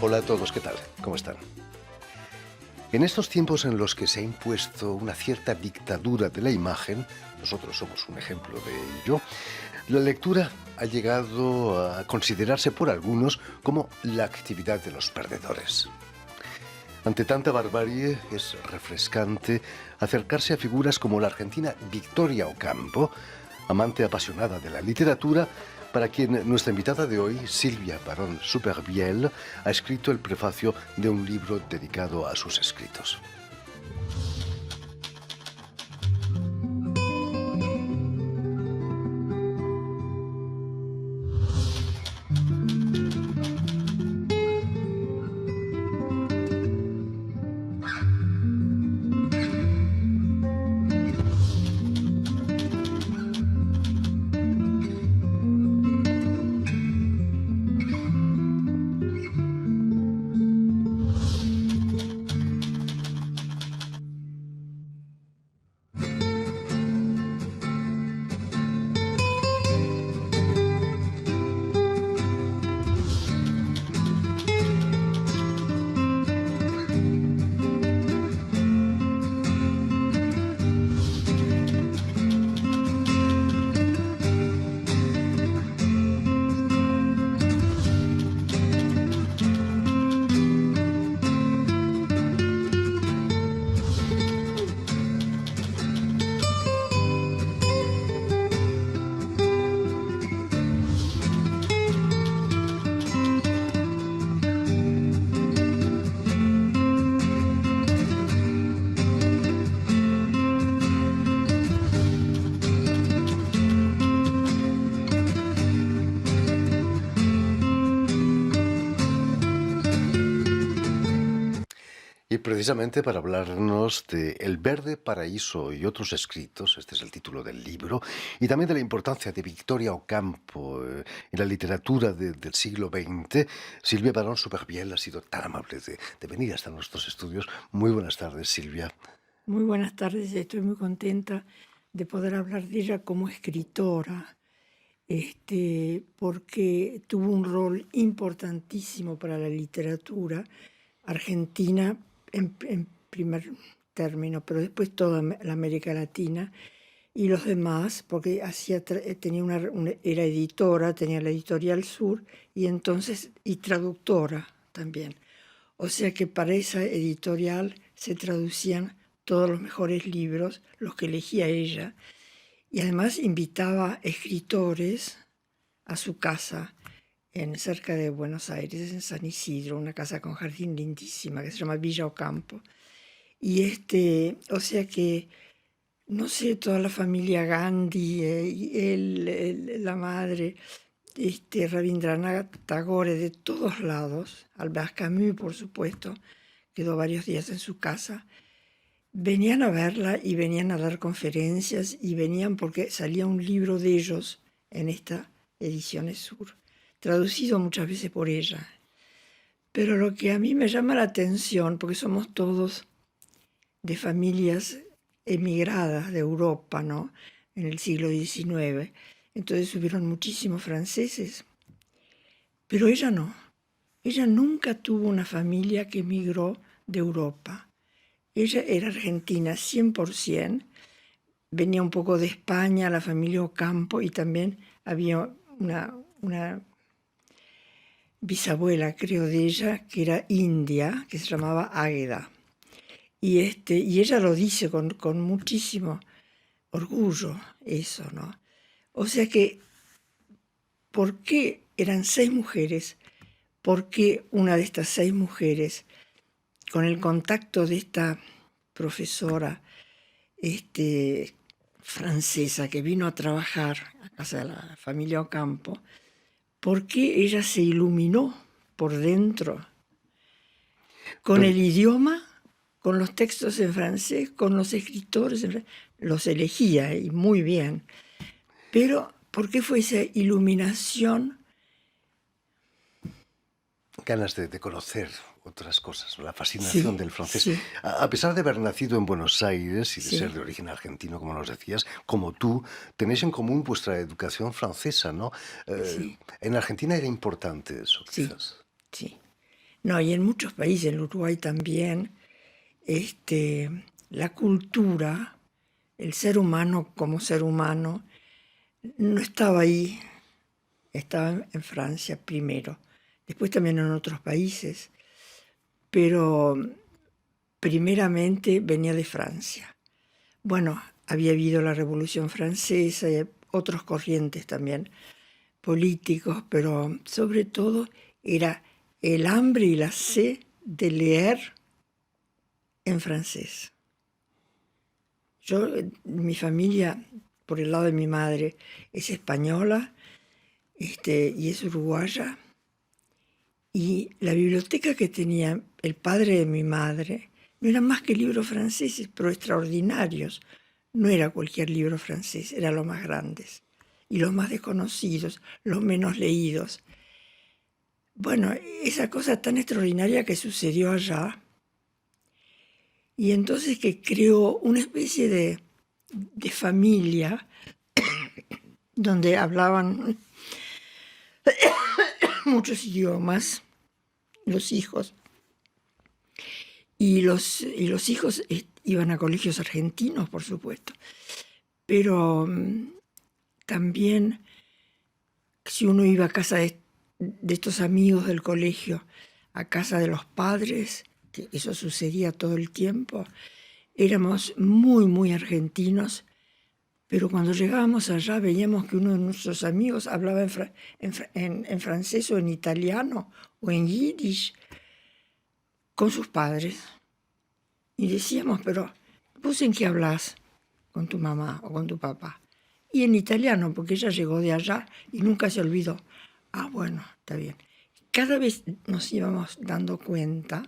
Hola a todos, ¿qué tal? ¿Cómo están? En estos tiempos en los que se ha impuesto una cierta dictadura de la imagen, nosotros somos un ejemplo de ello, la lectura ha llegado a considerarse por algunos como la actividad de los perdedores. Ante tanta barbarie, es refrescante acercarse a figuras como la argentina Victoria Ocampo, amante apasionada de la literatura, para quien nuestra invitada de hoy, Silvia Barón Supervielle, ha escrito el prefacio de un libro dedicado a sus escritos. Y precisamente para hablarnos de El verde paraíso y otros escritos, este es el título del libro, y también de la importancia de Victoria Ocampo en la literatura del siglo XX, Silvia Barón Supervielle ha sido tan amable de venir hasta nuestros estudios. Muy buenas tardes, Silvia. Muy buenas tardes, estoy muy contenta de poder hablar de ella como escritora, porque tuvo un rol importantísimo para la literatura argentina en primer término, pero después toda la América Latina y los demás, porque era editora, tenía la Editorial Sur y traductora también. O sea que para esa editorial se traducían todos los mejores libros, los que elegía ella, y además invitaba escritores a su casa cerca de Buenos Aires, en San Isidro, una casa con jardín lindísima que se llama Villa Ocampo. Y o sea que, no sé, toda la familia Gandhi, y la madre, Rabindranath Tagore, de todos lados, Albert Camus, por supuesto, quedó varios días en su casa, venían a verla y venían a dar conferencias y venían porque salía un libro de ellos en esta Ediciones Sur, traducido muchas veces por ella. Pero lo que a mí me llama la atención, porque somos todos de familias emigradas de Europa, ¿no? En el siglo XIX, entonces hubieron muchísimos franceses, pero ella no. Ella nunca tuvo una familia que emigró de Europa. Ella era argentina 100%, venía un poco de España, la familia Ocampo, y también había una bisabuela, creo, de ella, que era india, que se llamaba Águeda. Y ella lo dice con muchísimo orgullo, eso, ¿no? O sea que, ¿por qué eran 6 mujeres? ¿Por qué una de estas 6 mujeres, con el contacto de esta profesora francesa que vino a trabajar a casa de la familia Ocampo, por qué ella se iluminó por dentro con el idioma, con los textos en francés, con los escritores, los elegía y muy bien, pero ¿por qué fue esa iluminación? Ganas de conocer otras cosas, la fascinación Sí, del francés. sí, A pesar de haber nacido en Buenos Aires y de sí. ser de origen argentino, como nos decías, como tú, tenéis en común vuestra educación francesa, ¿no? Sí. En Argentina era importante eso, Sí, quizás. sí. No, y en muchos países, en Uruguay también, la cultura, el ser humano como ser humano, no estaba ahí, estaba en Francia primero, después también en otros países, pero primeramente venía de Francia. Bueno, había habido la Revolución Francesa y otros corrientes también políticos, pero sobre todo era el hambre y la sed de leer en francés. Mi familia, por el lado de mi madre, es española y es uruguaya, y la biblioteca que tenía el padre de mi madre no eran más que libros franceses, pero extraordinarios. No era cualquier libro francés, eran los más grandes y los más desconocidos, los menos leídos. Bueno, esa cosa tan extraordinaria que sucedió allá, y entonces que creó una especie de familia donde hablaban muchos idiomas, los hijos, y los hijos iban a colegios argentinos, por supuesto, pero también si uno iba a casa de estos amigos del colegio, a casa de los padres, que eso sucedía todo el tiempo, éramos muy, muy argentinos, pero cuando llegábamos allá veíamos que uno de nuestros amigos hablaba en francés o en italiano o en yiddish con sus padres. Y decíamos, pero ¿vos en qué hablas con tu mamá o con tu papá? Y en italiano, porque ella llegó de allá y nunca se olvidó. Ah, bueno, está bien. Cada vez nos íbamos dando cuenta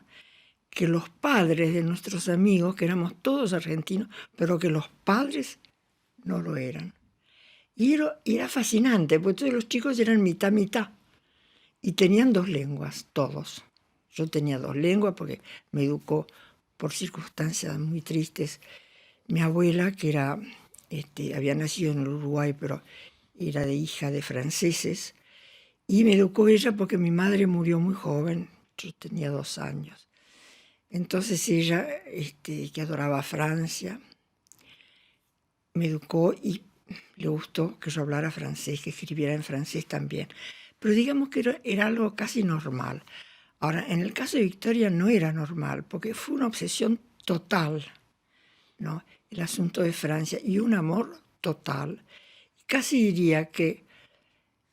que los padres de nuestros amigos, que éramos todos argentinos, pero que los padres no lo eran. Y era fascinante, porque todos los chicos eran mitad. Y tenían 2 lenguas, todos. Yo tenía 2 lenguas porque me educó por circunstancias muy tristes. Mi abuela, que había nacido en el Uruguay, pero era de hija de franceses, y me educó ella porque mi madre murió muy joven, yo tenía 2 años. Entonces ella, que adoraba Francia, me educó y le gustó que yo hablara francés, que escribiera en francés también. Pero digamos que era algo casi normal. Ahora, en el caso de Victoria no era normal, porque fue una obsesión total, ¿no? El asunto de Francia y un amor total. Casi diría que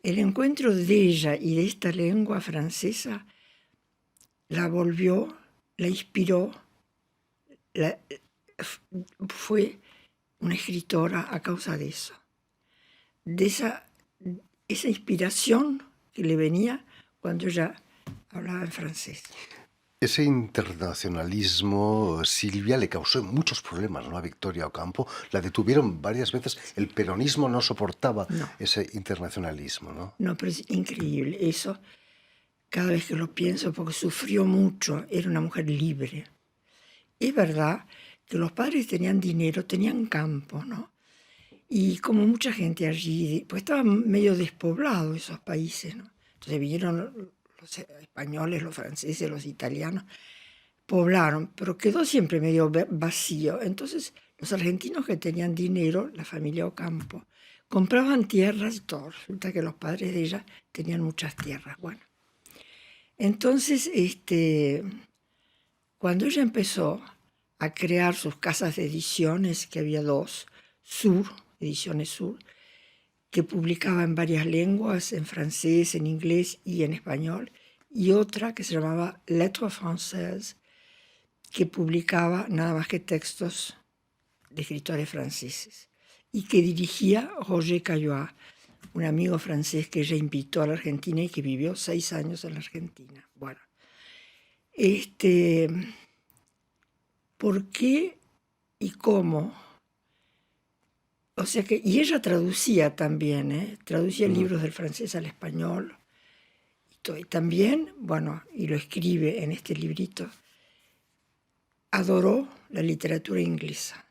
el encuentro de ella y de esta lengua francesa la volvió, la inspiró, fue una escritora a causa de eso, de esa inspiración que le venía cuando ella hablaba en francés. Ese internacionalismo, Silvia, le causó muchos problemas, ¿no?, a Victoria Ocampo. La detuvieron varias veces. El peronismo no soportaba ese internacionalismo, ¿no? No, pero es increíble. Eso, cada vez que lo pienso, porque sufrió mucho, era una mujer libre. Es verdad que los padres tenían dinero, tenían campo, ¿no? Y como mucha gente allí, pues estaban medio despoblados esos países, ¿no? Entonces vinieron los españoles, los franceses, los italianos, poblaron, pero quedó siempre medio vacío. Entonces los argentinos que tenían dinero, la familia Ocampo, compraban tierras y todo. Resulta que los padres de ella tenían muchas tierras. Bueno, entonces cuando ella empezó a crear sus casas de ediciones, que había 2, Ediciones Sur, que publicaba en varias lenguas, en francés, en inglés y en español, y otra que se llamaba Lettres Françaises, que publicaba nada más que textos de escritores franceses, y que dirigía Roger Caillois, un amigo francés que ella invitó a la Argentina y que vivió 6 años en la Argentina. Bueno, ¿por qué y cómo? O sea que, y ella traducía también, traducía libros del francés al español. Y también, bueno, y lo escribe en este librito, adoró la literatura inglesa.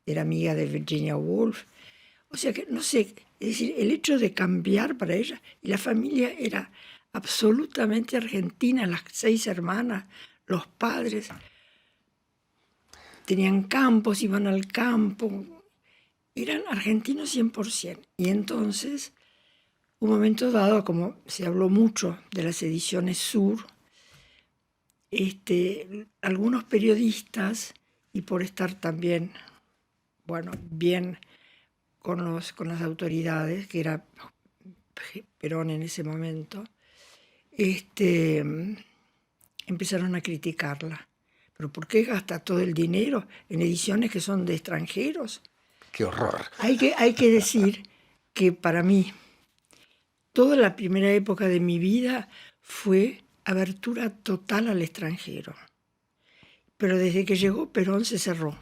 Era amiga de Virginia Woolf. O sea que, no sé, es decir, el hecho de cambiar para ella, y la familia era absolutamente argentina, las 6 hermanas, los padres. Tenían campos, iban al campo, eran argentinos 100%. Y entonces, un momento dado, como se habló mucho de las ediciones Sur, algunos periodistas, y por estar también, bueno, bien con las autoridades, que era Perón en ese momento, empezaron a criticarla. ¿Pero por qué gasta todo el dinero en ediciones que son de extranjeros? ¡Qué horror! Hay que decir que para mí, toda la primera época de mi vida fue abertura total al extranjero. Pero desde que llegó Perón se cerró.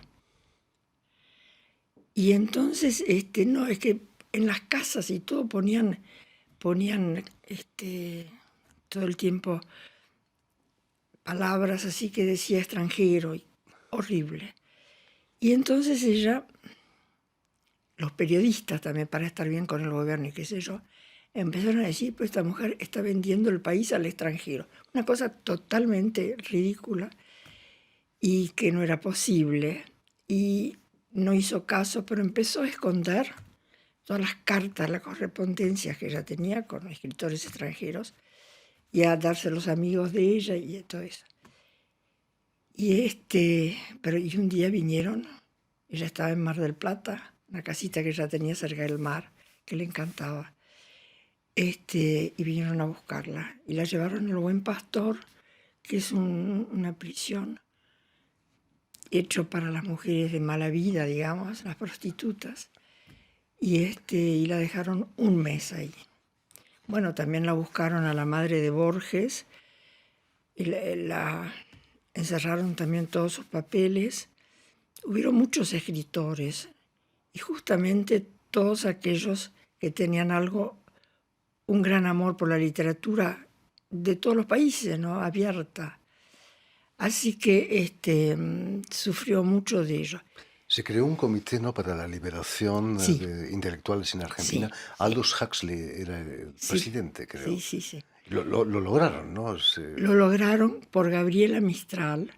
Y entonces, no, es que en las casas y todo ponían todo el tiempo palabras así que decía extranjero, horrible. Y entonces ella, los periodistas también, para estar bien con el gobierno y qué sé yo, empezaron a decir, pues esta mujer está vendiendo el país al extranjero. Una cosa totalmente ridícula y que no era posible. Y no hizo caso, pero empezó a esconder todas las cartas, las correspondencias que ella tenía con escritores extranjeros y a darse a los amigos de ella y todo eso. Y un día vinieron, ella estaba en Mar del Plata, una casita que ella tenía cerca del mar, que le encantaba, y vinieron a buscarla y la llevaron al Buen Pastor, que es una prisión hecho para las mujeres de mala vida, digamos, las prostitutas, y la dejaron un mes ahí. Bueno, también la buscaron a la madre de Borges y la encerraron también todos sus papeles. Hubieron muchos escritores y justamente todos aquellos que tenían un gran amor por la literatura de todos los países, ¿no? Abierta. Así que sufrió mucho de ello. Se creó un comité, ¿no?, para la liberación Sí, de intelectuales en Argentina. sí, Aldous Huxley era el sí, presidente, creo. sí. Lo lograron, ¿no? Lo lograron por Gabriela Mistral,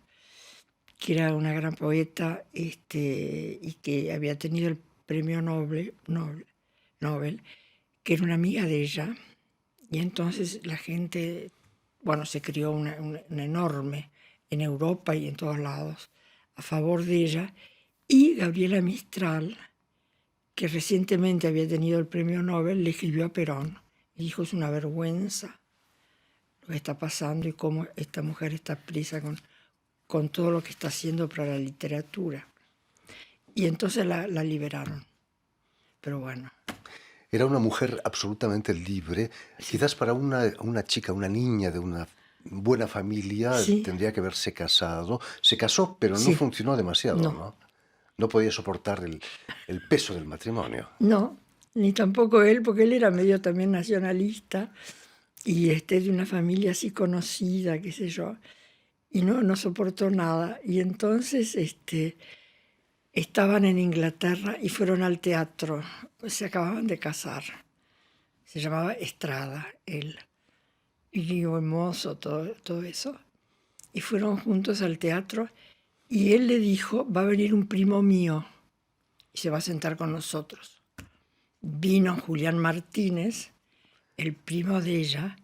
que era una gran poeta y que había tenido el premio Nobel, que era una amiga de ella. Y entonces la gente, bueno, se creó una enorme en Europa y en todos lados a favor de ella. Y Gabriela Mistral, que recientemente había tenido el premio Nobel, le escribió a Perón y dijo, es una vergüenza lo que está pasando y cómo esta mujer está presa con todo lo que está haciendo para la literatura. Y entonces la liberaron. Pero bueno. Era una mujer absolutamente libre. Sí. Quizás para una chica, una niña de una buena familia, Sí. tendría que haberse casado. Se casó, pero no Sí. funcionó demasiado, No. ¿no? No podía soportar el peso del matrimonio. No, ni tampoco él, porque él era medio también nacionalista y de una familia así conocida, qué sé yo, y no soportó nada. Y entonces estaban en Inglaterra y fueron al teatro, se acababan de casar. Se llamaba Estrada, él, y hermoso, todo eso. Y fueron juntos al teatro y él le dijo, va a venir un primo mío y se va a sentar con nosotros. Vino Julián Martínez, el primo de ella,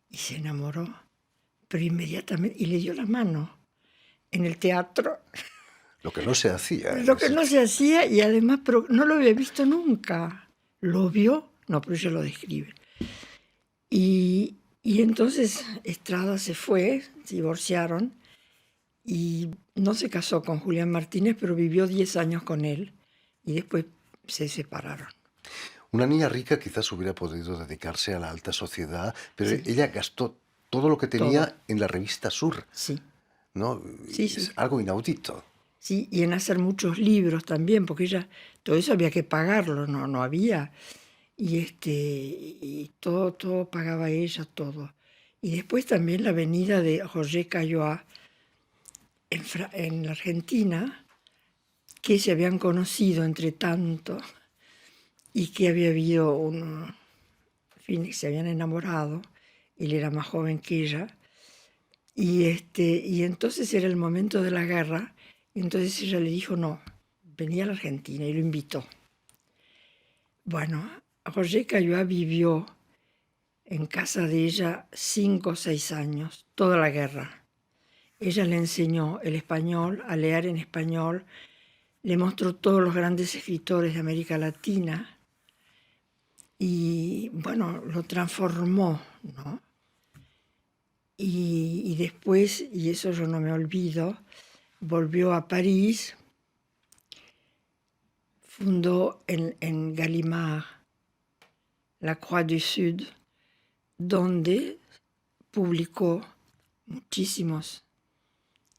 y se enamoró, pero inmediatamente, y le dio la mano en el teatro. Lo que no se hacía. Lo que no se hacía, y además pero no lo había visto nunca. ¿Lo vio? No, pero ella lo describe. Y entonces Estrada se fue, se divorciaron, y no se casó con Julián Martínez, pero vivió 10 años con él, y después se separaron. Una niña rica quizás hubiera podido dedicarse a la alta sociedad, pero Sí. ella gastó todo lo que tenía Todo. en la revista Sur, Sí. ¿no? Sí. Es algo inaudito. Sí, y en hacer muchos libros también, porque ella, todo eso había que pagarlo, no había. Y todo pagaba ella, todo. Y después también la venida de Roger Caillois en la Argentina, que se habían conocido entre tanto y que había habido en fin, se habían enamorado. él era más joven que ella, y entonces era el momento de la guerra, y entonces ella le dijo no, venía a la Argentina y lo invitó. Bueno, Roger Caillois vivió en casa de ella 5 o 6 años, toda la guerra. Ella le enseñó el español, a leer en español, le mostró todos los grandes escritores de América Latina y, bueno, lo transformó, ¿no? Y después, y eso yo no me olvido, volvió a París, fundó en Gallimard la Croix du Sud, donde publicó muchísimos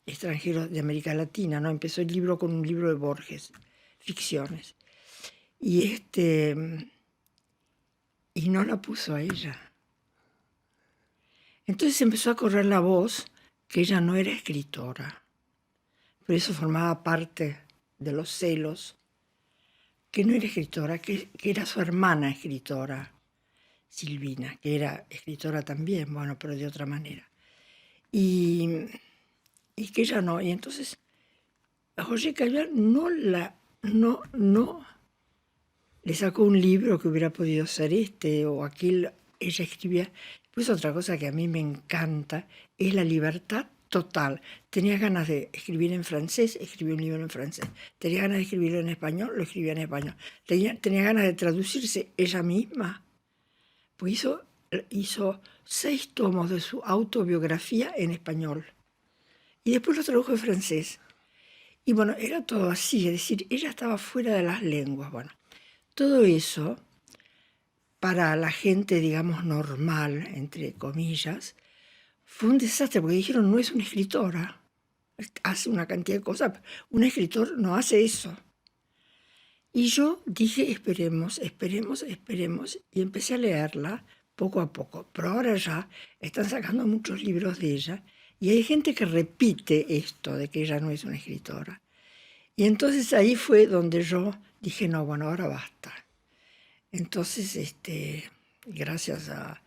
extranjeros de América Latina, ¿no? Empezó el libro con un libro de Borges, ficciones. Y no la puso a ella. Entonces empezó a correr la voz que ella no era escritora. Por eso formaba parte de los celos, que no era escritora, que era su hermana escritora, Silvina, que era escritora también, bueno, pero de otra manera. Y que ella no. Y entonces Roger Caillois no le sacó un libro que hubiera podido ser este o aquel. Ella escribía. Pues otra cosa que a mí me encanta es la libertad total. Tenía ganas de escribir en francés, escribió un libro en francés. Tenía ganas de escribirlo en español, lo escribía en español. Tenía ganas de traducirse ella misma. Pues hizo 6 tomos de su autobiografía en español. Y después lo tradujo en francés. Y bueno, era todo así, es decir, ella estaba fuera de las lenguas. Bueno, todo eso, para la gente, digamos, normal, entre comillas, fue un desastre, porque dijeron, no es una escritora, hace una cantidad de cosas, un escritor no hace eso. Y yo dije, esperemos, esperemos, esperemos, y empecé a leerla poco a poco. Pero ahora ya están sacando muchos libros de ella, y hay gente que repite esto de que ella no es una escritora. Y entonces ahí fue donde yo dije, no, bueno, ahora basta. Entonces, gracias a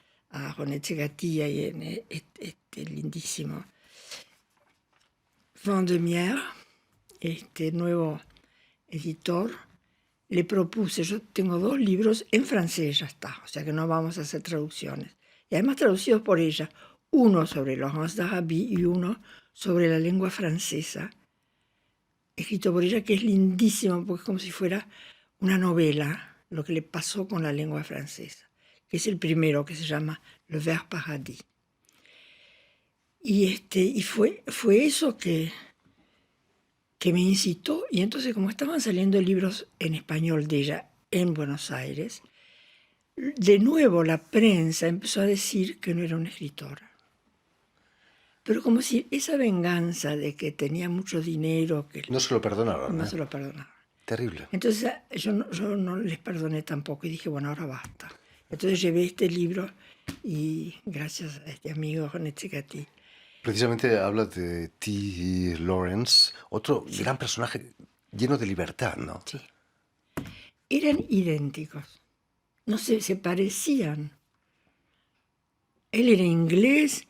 René Tchegatia y este lindísimo Vendemiaire, este nuevo editor, le propuse, yo tengo 2 libros en francés, ya está, o sea que no vamos a hacer traducciones. Y además traducidos por ella, uno sobre Laurence d'Arabie y uno sobre la lengua francesa, escrito por ella, que es lindísimo, porque es como si fuera una novela, lo que le pasó con la lengua francesa, que es el primero, que se llama Le Vers Paradis. Y fue eso que me incitó, y entonces como estaban saliendo libros en español de ella en Buenos Aires, de nuevo la prensa empezó a decir que no era una escritora. Pero como si esa venganza de que tenía mucho dinero... que no se lo perdonaron. No se lo perdonaron. Terrible. Entonces yo no les perdoné tampoco y dije, bueno, ahora basta. Entonces llevé este libro y gracias a este amigo René Tchegatia. Precisamente habla de T. Lawrence, otro gran personaje lleno de libertad, ¿no? Sí. Eran idénticos. No sé, se parecían. Él era inglés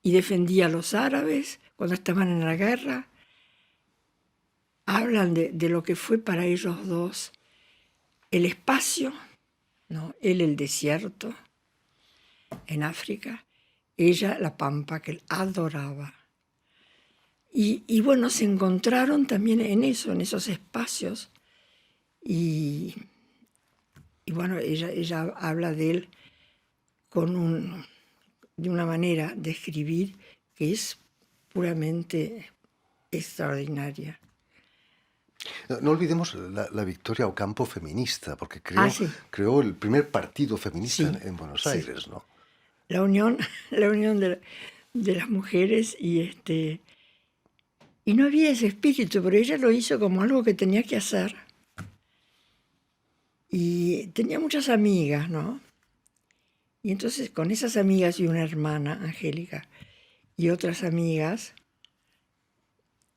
y defendía a los árabes cuando estaban en la guerra. Hablan de lo que fue para ellos dos el espacio, ¿no? Él el desierto en África, ella la pampa que él adoraba. Y bueno, se encontraron también en eso, en esos espacios. Y bueno, ella habla de él de una manera de escribir que es puramente extraordinaria. No olvidemos la Victoria Ocampo feminista, porque Sí. creó el primer partido feminista Sí, en Buenos sí. Aires, ¿no? La unión de las mujeres y no había ese espíritu, pero ella lo hizo como algo que tenía que hacer. Y tenía muchas amigas, ¿no? Y entonces con esas amigas y una hermana, Angélica, y otras amigas,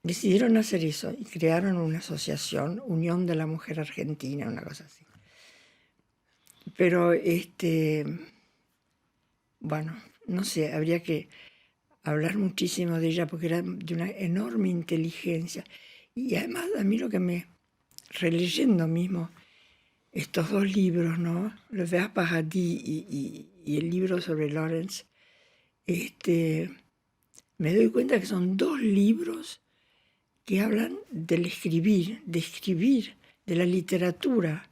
decidieron hacer eso y crearon una asociación, Unión de la Mujer Argentina, una cosa así. Pero, bueno, no sé, habría que hablar muchísimo de ella porque era de una enorme inteligencia. Y además a mí lo que releyendo mismo estos dos libros, ¿no? Le Ver Paradis y el libro sobre Lawrence, me doy cuenta que son dos libros que hablan del escribir, de la literatura.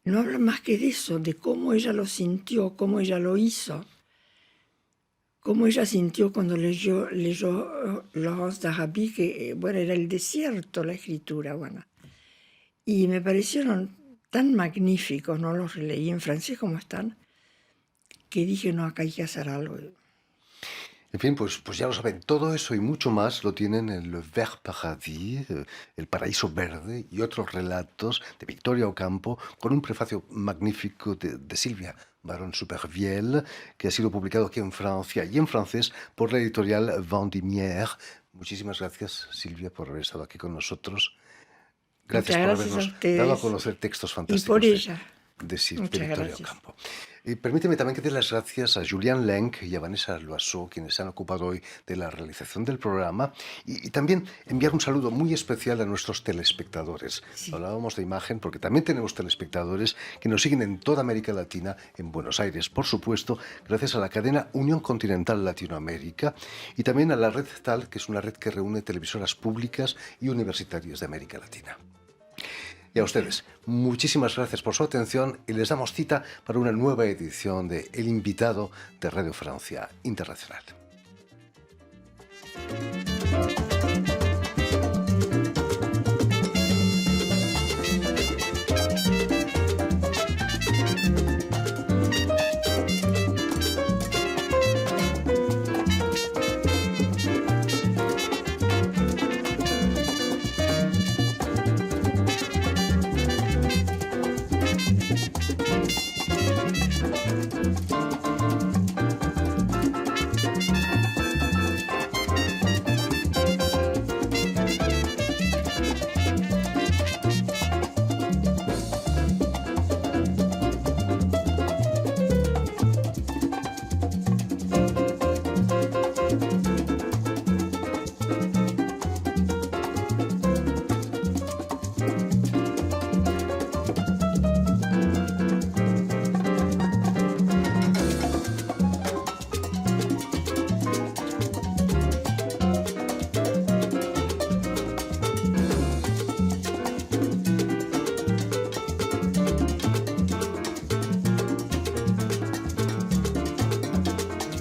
No hablan más que de eso, de cómo ella lo sintió, cómo ella lo hizo, cómo ella sintió cuando leyó Laurence d'Arabie, que bueno, era el desierto la escritura, bueno. Y me parecieron tan magníficos, no los releí en francés como están, que dije, no, acá hay que hacer algo. En fin, pues ya lo saben, todo eso y mucho más lo tienen en Le Vert Paradis, El Paraíso Verde, y otros relatos de Victoria Ocampo, con un prefacio magnífico de Silvia Baron Supervielle, que ha sido publicado aquí en Francia y en francés por la editorial Vendimiaire. Muchísimas gracias, Silvia, por haber estado aquí con nosotros. Gracias Muchas por gracias a habernos dado a ustedes conocer textos y por fantásticos ella. de Muchas Victoria gracias. Ocampo. Y permíteme también que dé las gracias a Julián Lenk y a Vanessa Loiseau, quienes se han ocupado hoy de la realización del programa, y también enviar un saludo muy especial a nuestros telespectadores. Sí. Hablábamos de imagen porque también tenemos telespectadores que nos siguen en toda América Latina, en Buenos Aires, por supuesto, gracias a la cadena Unión Continental Latinoamérica y también a la red TAL, que es una red que reúne televisoras públicas y universitarias de América Latina. Y a ustedes, muchísimas gracias por su atención y les damos cita para una nueva edición de El Invitado de Radio Francia Internacional.